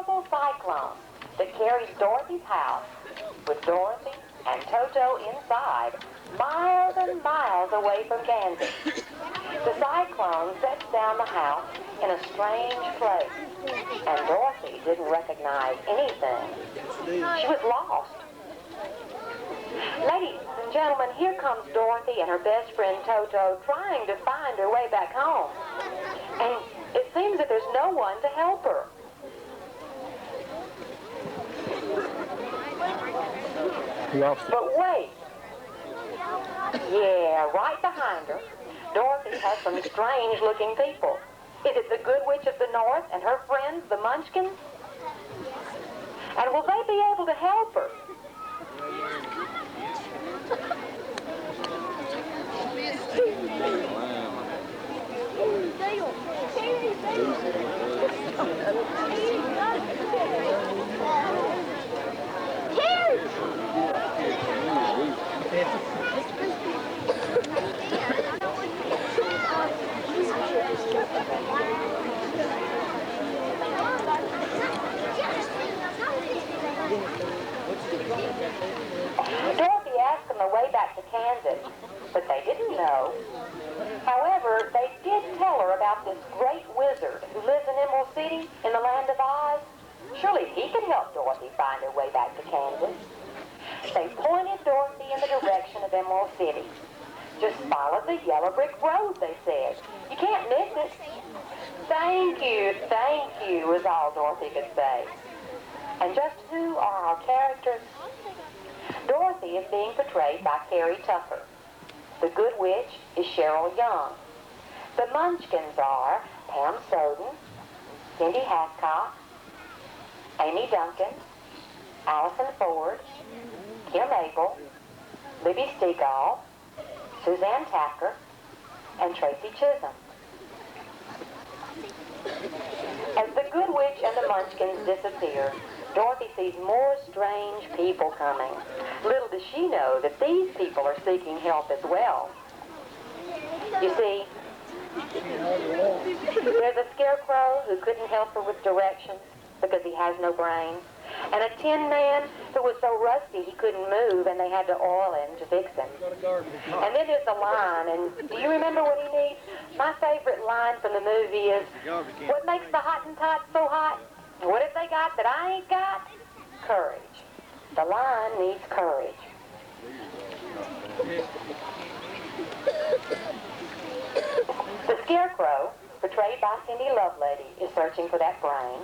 horrible cyclone that carries Dorothy's house, with Dorothy and Toto inside, miles and miles away from Kansas. The cyclone sets down the house in a strange place, and Dorothy didn't recognize anything. She was lost. Ladies and gentlemen, here comes Dorothy and her best friend Toto trying to find her way back home. And it seems that there's no one to help her. But wait. Yeah, right behind her, Dorothy has some strange-looking people. Is it the Good Witch of the North and her friends, the Munchkins? And will they be able to help her? Dorothy asked them the way back to Kansas, but they didn't know. However, they did tell her about this great wizard who lives in Emerald City in the land of Oz. Surely he could help Dorothy find her way back to Kansas. They pointed Dorothy in the direction of Emerald City. Just follow the yellow brick road, they said. You can't miss it. Thank you, was all Dorothy could say. And just who are our characters? Dorothy is being portrayed by Carrie Tucker. The Good Witch is Cheryl Young. The Munchkins are Pam Soden, Cindy Hascock, Amy Duncan, Allison Ford, Kim Abel, Libby Stegall, Suzanne Tacker, and Tracy Chisholm. As the Good Witch and the Munchkins disappear, Dorothy sees more strange people coming. Little does she know that these people are seeking help as well. You see, there's a scarecrow who couldn't help her with directions because he has no brain, and a tin man who was so rusty he couldn't move and they had to oil him to fix him. And then there's the lion, and do you remember what he needs? My favorite line from the movie is, what makes the Hottentots so hot? What have they got that I ain't got? Courage. The lion needs courage. The scarecrow, portrayed by Cindy Lovelady, is searching for that brain.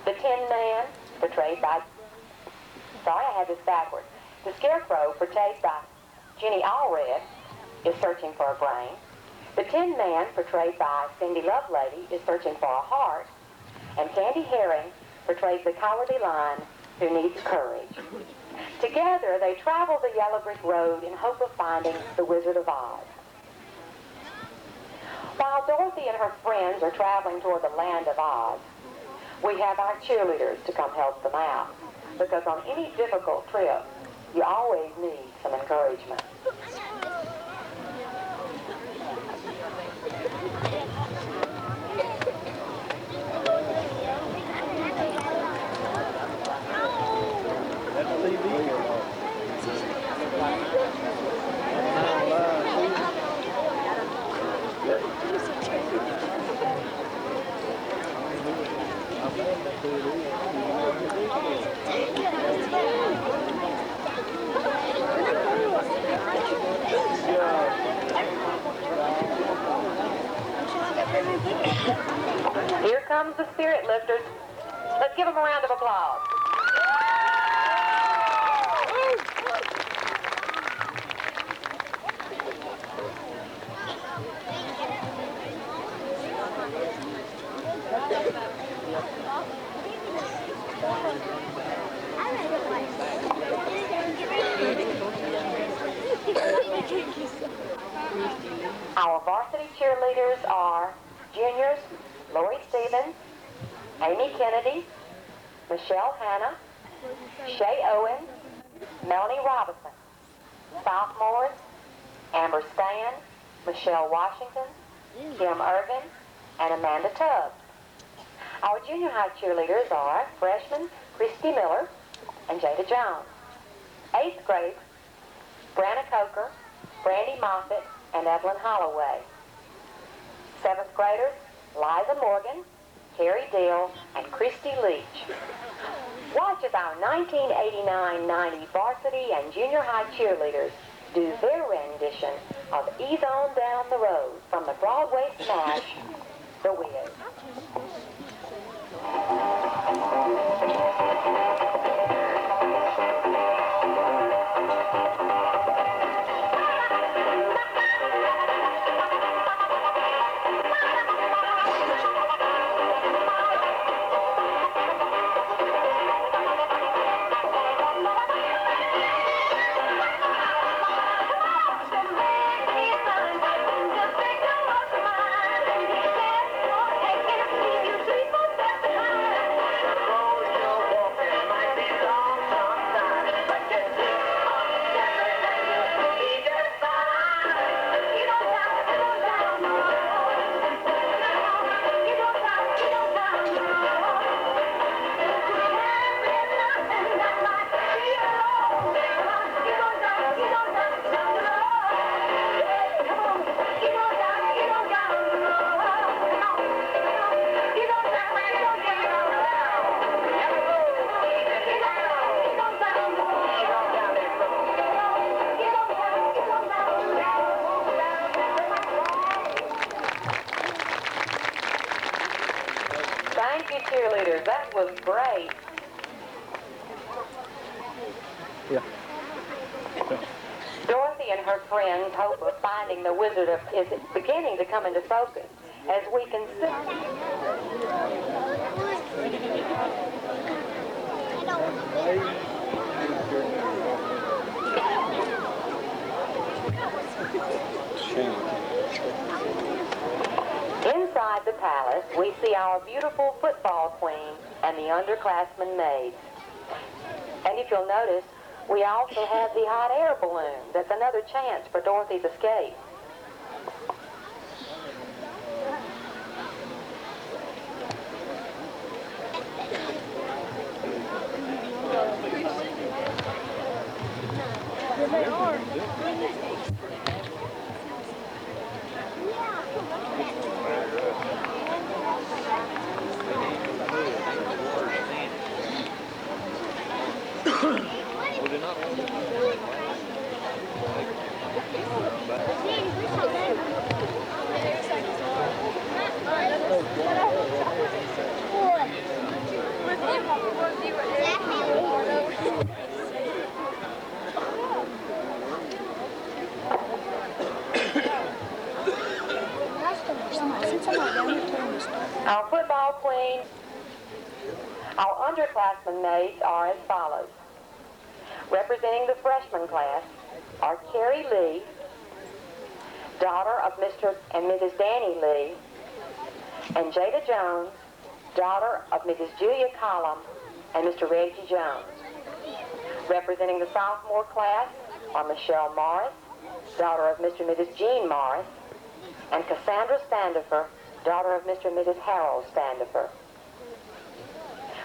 The tin man, portrayed by... Sorry, I had this backwards. The scarecrow, portrayed by Jenny Allred, is searching for a brain. The tin man, portrayed by Cindy Lovelady, is searching for a heart. And Candy Herring portrays the cowardly lion who needs courage. Together, they travel the yellow brick road in hope of finding the Wizard of Oz. While Dorothy and her friends are traveling toward the land of Oz, we have our cheerleaders to come help them out. Because on any difficult trip, you always need some encouragement. Here comes the spirit lifters. Let's give them a round of applause. Our varsity cheerleaders are juniors Lori Stevens, Amy Kennedy, Michelle Hanna, Shay Owen, Melanie Robinson. Sophomores, Amber Stan, Michelle Washington, Kim Irvin, and Amanda Tubbs. Our junior high cheerleaders are freshmen Christy Miller and Jada Jones. 8th grade, Brianna Coker, Brandy Moffitt, and Evelyn Holloway. 7th graders, Liza Morgan, Terry Dill, and Christy Leach. Watch as our 1989-90 varsity and junior high cheerleaders do their rendition of Ease On Down the Road from the Broadway smash, The Wiz. Thank you, cheerleaders. That was great. Yeah. Dorothy and her friends' hope of finding the wizard is beginning to come into focus as we consider. Inside the palace, we see our beautiful football queen and the underclassmen maids. And if you'll notice, we also have the hot air balloon. That's another chance for Dorothy's escape. Here they are. Our football queen, our underclassmen maids are as follows. Representing the freshman class are Carrie Lee, daughter of Mr. and Mrs. Danny Lee, and Jada Jones, daughter of Mrs. Julia Collum and Mr. Reggie Jones. Representing the sophomore class are Michelle Morris, daughter of Mr. and Mrs. Jean Morris, and Cassandra Standifer, daughter of Mr. and Mrs. Harold Standifer.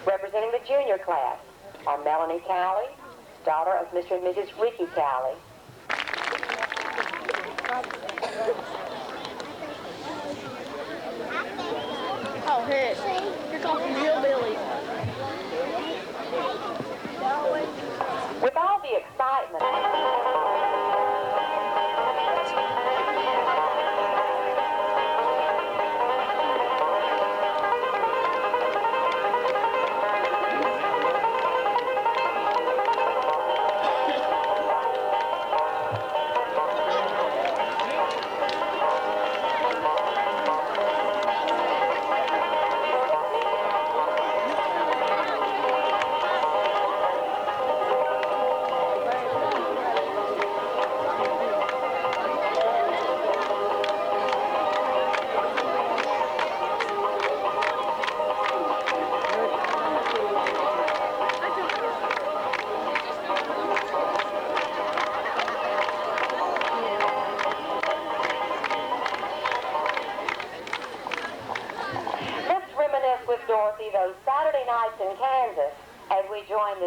Representing the junior class are Melanie Cowley, daughter of Mr. and Mrs. Ricky Cowley. Oh, heck. Here comes the hillbilly. With all the excitement,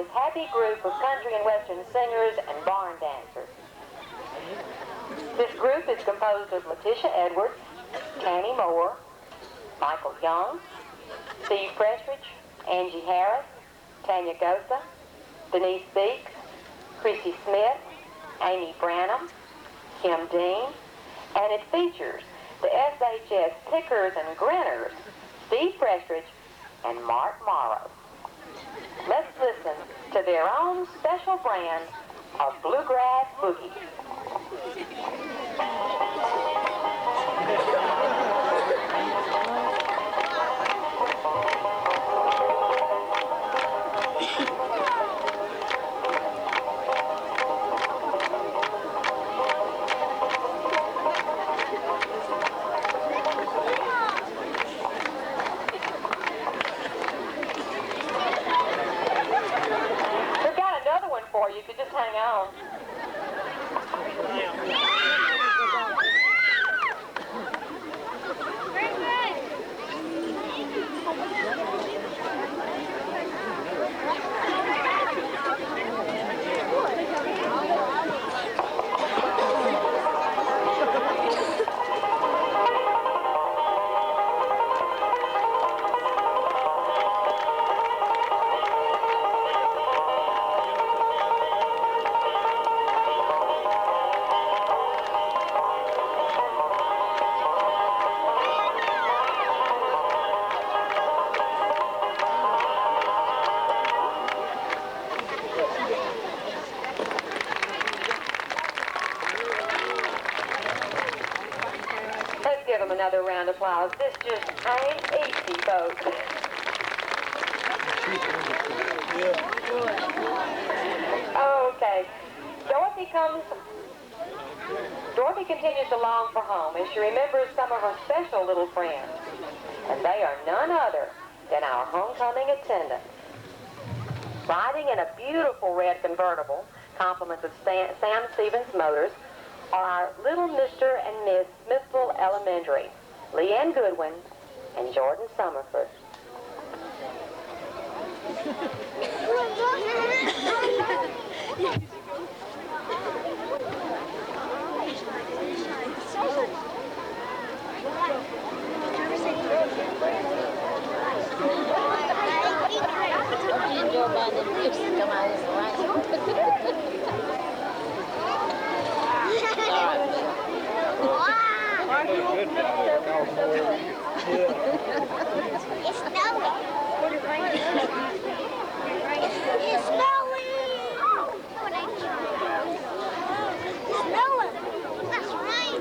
this happy group of country and western singers and barn dancers. This group is composed of Letitia Edwards, Tammy Moore, Michael Young, Steve Prestridge, Angie Harris, Tanya Gosa, Denise Beeks, Chrissy Smith, Amy Branham, Kim Dean, and it features the SHS Pickers and Grinners, Steve Prestridge, and Mark Morrow. Let's listen to their own special brand of bluegrass boogie. You could just hang on. Give them another round of applause. This just ain't easy, folks. Okay. Dorothy continues to long for home as she remembers some of her special little friends. And they are none other than our homecoming attendants. Riding in a beautiful red convertible, compliments of Sam Stevens Motors, are our little Mr. and Miss Smithville Elementary, Leanne Goodwin and Jordan Summerford. It's snowing. It's snowing. It's snowing. That's rain.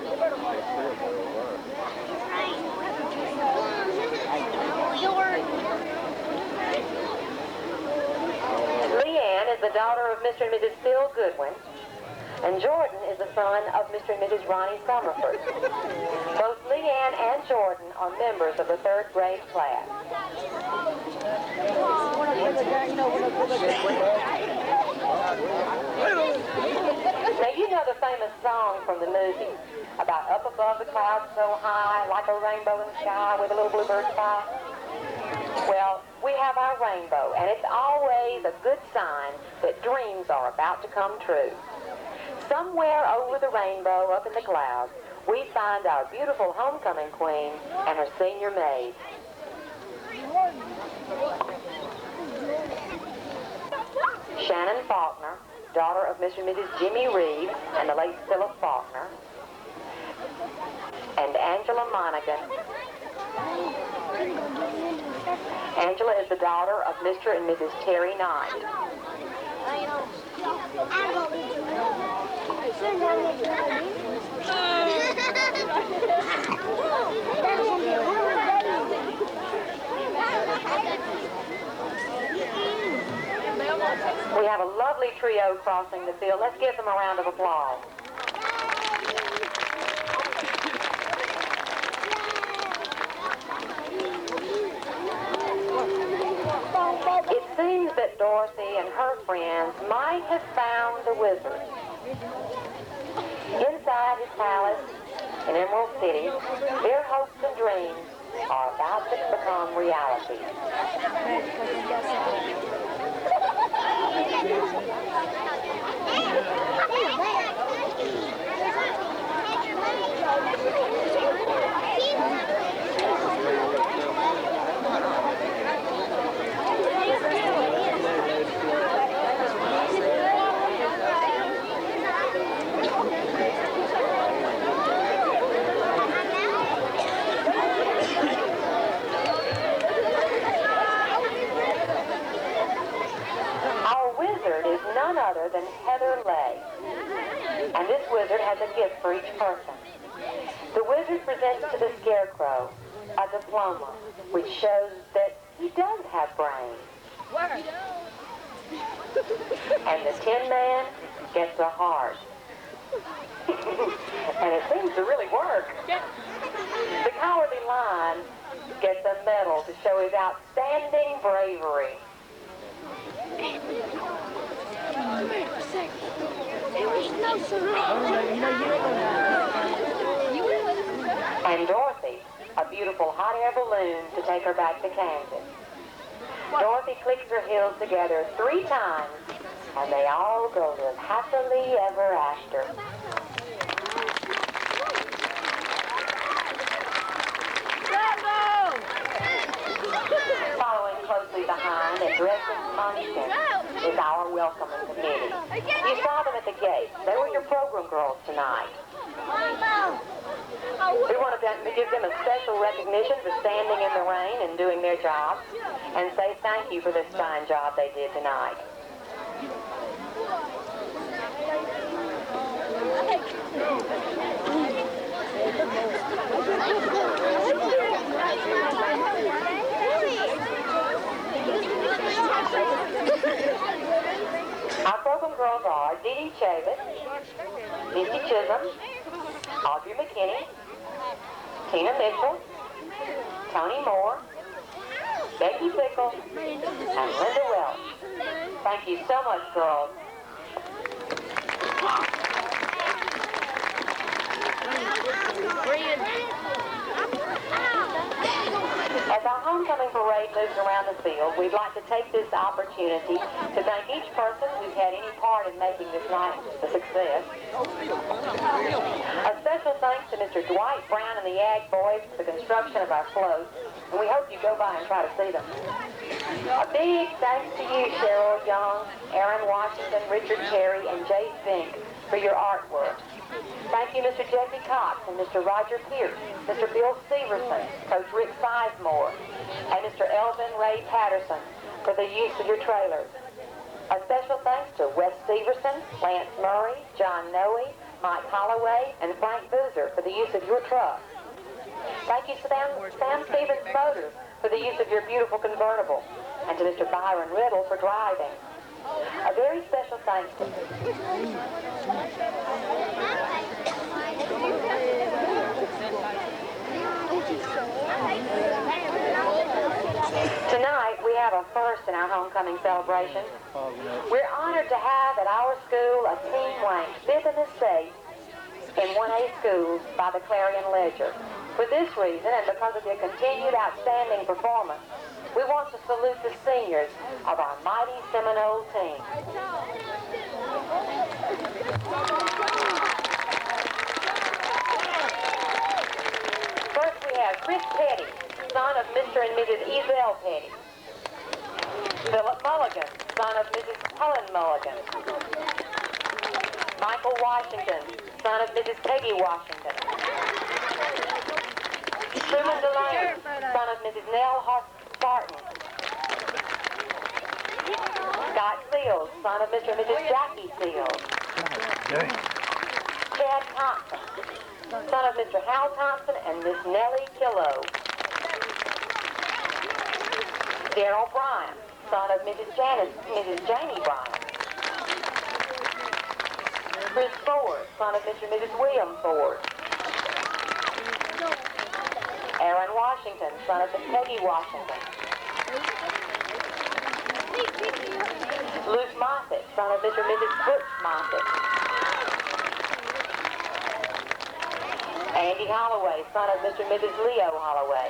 Leanne is the daughter of Mr. and Mrs. Phil Goodwin, and Jordan is the son of Mr. and Mrs. Ronnie Summerford. Both Leanne and Jordan are members of the 3rd grade class. Now you know the famous song from the movie about up above the clouds so high, like a rainbow in the sky with a little bluebird fly. Well, we have our rainbow, and it's always a good sign that dreams are about to come true. Somewhere over the rainbow, up in the clouds, we find our beautiful homecoming queen and her senior maid. Shannon Faulkner, daughter of Mr. and Mrs. Jimmy Reed and the late Philip Faulkner, and Angela Monaghan. Angela is the daughter of Mr. and Mrs. Terry Knight. We have a lovely trio crossing the field. Let's give them a round of applause. It seems that Dorothy and her friends might have found the wizard. Inside his palace in Emerald City, their hopes and dreams are about to become reality. none other than Heather Lay. And this wizard has a gift for each person. The wizard presents to the Scarecrow a diploma which shows that he does have brains. And the Tin Man gets a heart. And it seems to really work. The Cowardly Lion gets a medal to show his outstanding bravery. And Dorothy, a beautiful hot air balloon to take her back to Kansas. Dorothy clicks her heels together 3 times, and they all go live happily ever after. Following closely behind and dressed in moccasins is our welcoming committee. You saw them at the gate. They were your program girls tonight. We want to give them a special recognition for standing in the rain and doing their job, and say thank you for this fine job they did tonight. Our program girls are Dee Dee Chavis, Misty Chisholm, Audrey McKinney, Tina Mitchell, Tony Moore, Becky Pickle, and Linda Welch. Thank you so much, girls. As our homecoming parade moves around the field, we'd like to take this opportunity to thank each person who's had any part in making this night a success. A special thanks to Mr. Dwight Brown and the Ag Boys for the construction of our floats, and we hope you go by and try to see them. A big thanks to you, Cheryl Young, Aaron Washington, Richard Terry, and Jay Fink for your artwork. Thank you, Mr. Jesse Cox and Mr. Roger Pierce, Mr. Bill Severson, Coach Rick Sizemore, and Mr. Elvin Ray Patterson for the use of your trailers. A special thanks to Wes Severson, Lance Murray, John Noe, Mike Holloway, and Frank Boozer for the use of your truck. Thank you, Sam Stevens Motors, for the use of your beautiful convertible, and to Mr. Byron Riddle for driving. A very special thanks to Tonight, we have a first in our homecoming celebration. We're honored to have at our school a team ranked 5th in the state in 1A schools by the Clarion Ledger. For this reason, and because of their continued outstanding performance, we want to salute the seniors of our mighty Seminole team. First, we have Chris Petty, son of Mr. and Mrs. Ezell Petty. Philip Mulligan, son of Mrs. Helen Mulligan. Michael Washington, son of Mrs. Peggy Washington. Truman Delane, son of Mrs. Nell Spartan. Scott Seals, son of Mr. and Mrs. Jackie Seals. Chad Thompson, son of Mr. Hal Thompson and Miss Nellie Killow. Daryl Bryan, son of Mrs. Janie Bryan. Chris Ford, son of Mr. and Mrs. William Ford. Aaron Washington, son of Miss Peggy Washington. Luke Moffitt, son of Mr. and Mrs. Butch Moffitt. Andy Holloway, son of Mr. and Mrs. Leo Holloway.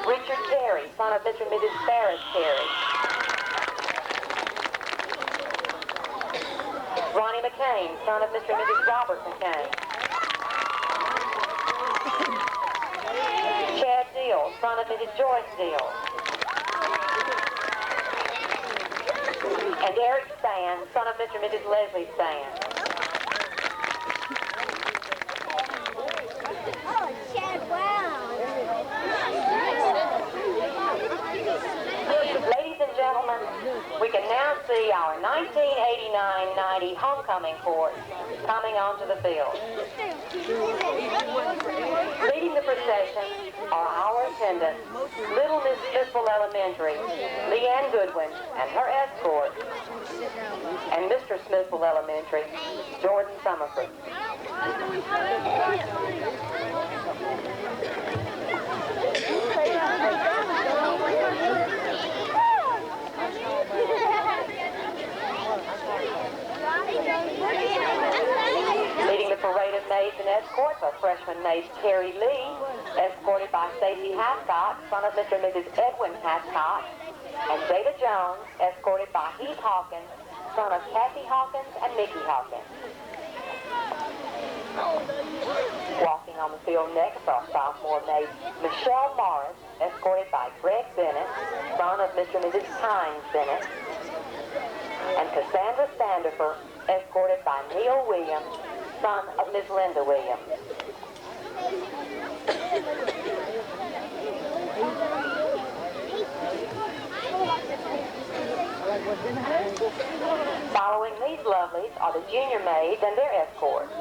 Richard Terry, son of Mr. and Mrs. Ferris Terry. Ronnie McCain, son of Mr. and Mrs. Robert McCain. Chad Deal, son of Mrs. Joyce Deal. And Eric Stan, son of Mr. and Mrs. Leslie Stan. Oh, Chad, wow. Ladies and gentlemen, we can now see our 1989-90 homecoming court coming onto the field. Leading the procession are our attendants, Little Miss Smithville Elementary, Leanne Goodwin and her escort, and Mr. Smithville Elementary, Jordan Summerford. Leading the parade of maids and escorts are freshman maid Terry Lee, escorted by Stacy Hascott, son of Mr. and Mrs. Edwin Hascott, and Jada Jones, escorted by Heath Hawkins, son of Kathy Hawkins and Mickey Hawkins. Walking on the field next are sophomore maid Michelle Morris, escorted by Greg Bennett, son of Mr. and Mrs. Tynes Bennett, and Cassandra Sandifer, escorted by Neil Williams, son of Miss Linda Williams. Following these lovelies are the junior maids and their escorts.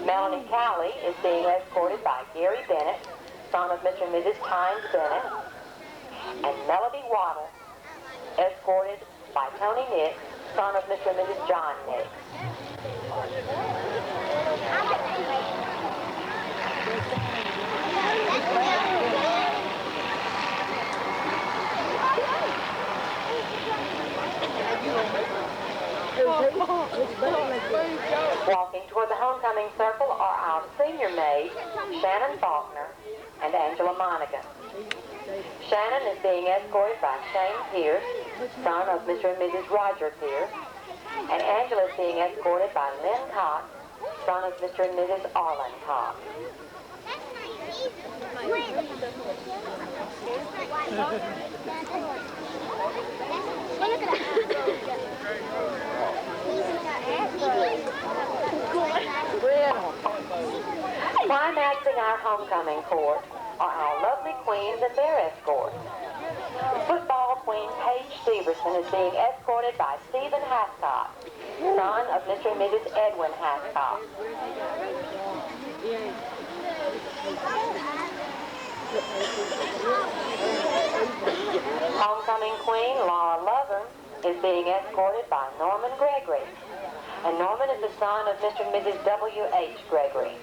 Melanie Cowley is being escorted by Gary Bennett, son of Mr. and Mrs. Tynes Bennett, and Melody Waddle, escorted by Tony Nix, son of Mr. and Mrs. John Nix. Walking toward the homecoming circle are our senior maids, Shannon Faulkner and Angela Monaghan. Shannon is being escorted by Shane Pierce, son of Mr. and Mrs. Roger Pierce, and Angela is being escorted by Lynn Cox, son of Mr. and Mrs. Arlen Cox. Climaxing our homecoming court are our lovely queens and their escorts. Football queen Paige Severson is being escorted by Stephen Hascott, son of Mr. and Mrs. Edwin Hascott. Homecoming queen Laura Lovern is being escorted by Norman Gregory, and Norman is the son of Mr. and Mrs. W.H. Gregory.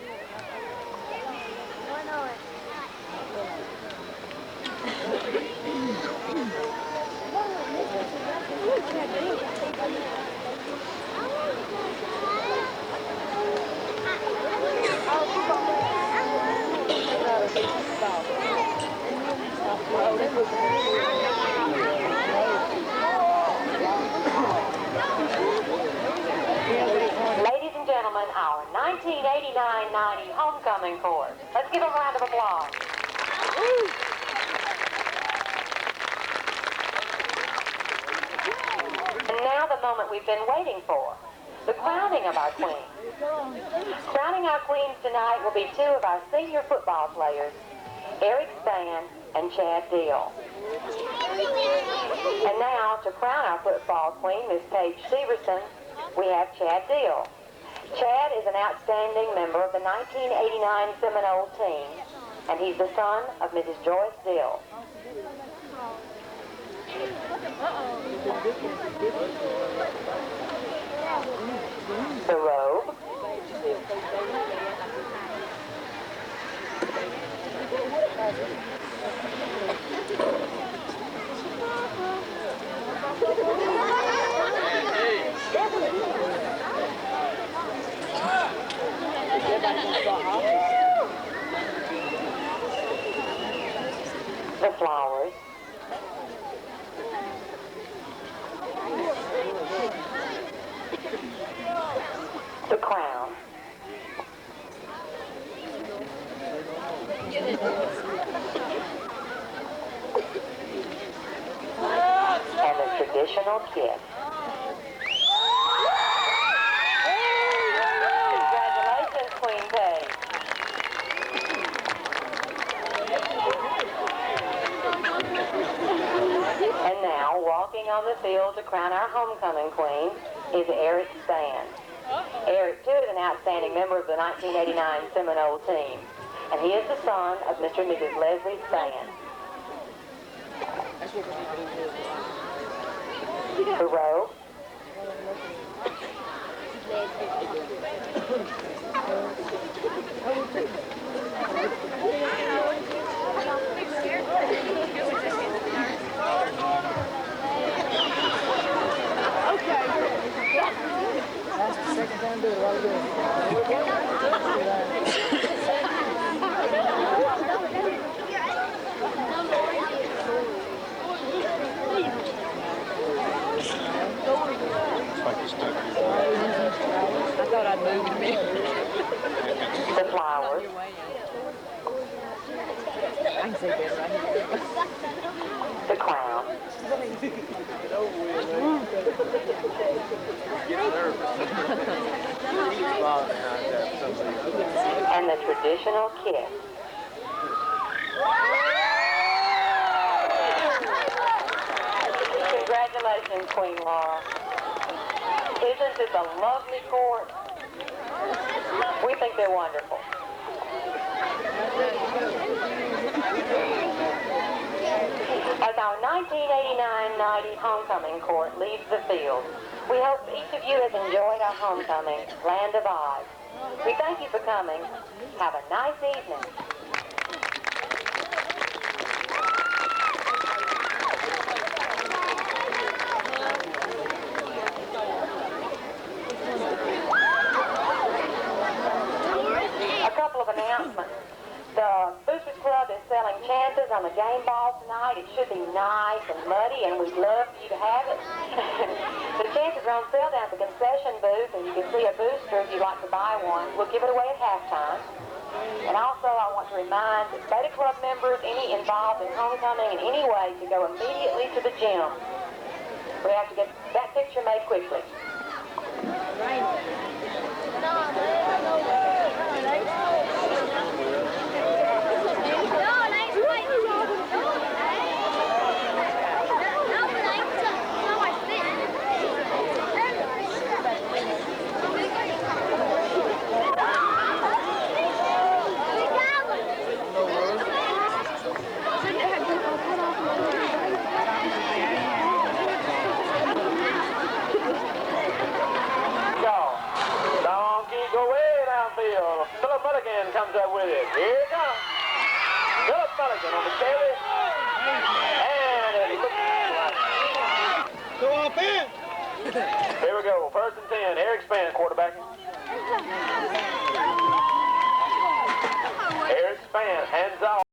Ladies and gentlemen, our 1989-90 homecoming court. Let's give them a round of applause. And now the moment we've been waiting for, the crowning of our queen. Crowning our queens tonight will be two of our senior football players, Eric Spann and Chad Deal. And now, to crown our football queen, Miss Paige Severson, we have Chad Deal. Chad is an outstanding member of the 1989 Seminole team, and he's the son of Mrs. Joyce Deal. The robe. The flowers. The crown. And the traditional kiss. Congratulations, Queen Paige. And now, walking on on the field to crown our homecoming queen is Eric Span. Eric, too, is an outstanding member of the 1989 Seminole team, and he is the son of Mr. and Mrs. Leslie Span. Hurrah. Second time do it, what do I thought I'd move in a minute. The flowers. I can say that right here. The crown. And the traditional kiss. Congratulations, Queen Laura. Isn't this a lovely court? We think they're wonderful. As our 1989-90 homecoming court leaves the field, we hope each of you has enjoyed our homecoming, Land of Oz. We thank you for coming. Have a nice evening. A couple of announcements. The Boosters Club is selling chances on the game ball tonight. It should be nice and muddy, and we'd love for you to have it. The chances are on sale down at the concession booth, and you can see a booster if you'd like to buy one. We'll give it away at halftime. And also, I want to remind the Beta Club members, any involved in homecoming in any way, to go immediately to the gym. We have to get that picture made quickly. Philip Mulligan comes up with it. Here it comes. Philip Mulligan on the carry. And it looks like. Go up in. Here we go. 1st and 10. Eric Span quarterbacking. Eric Span hands off.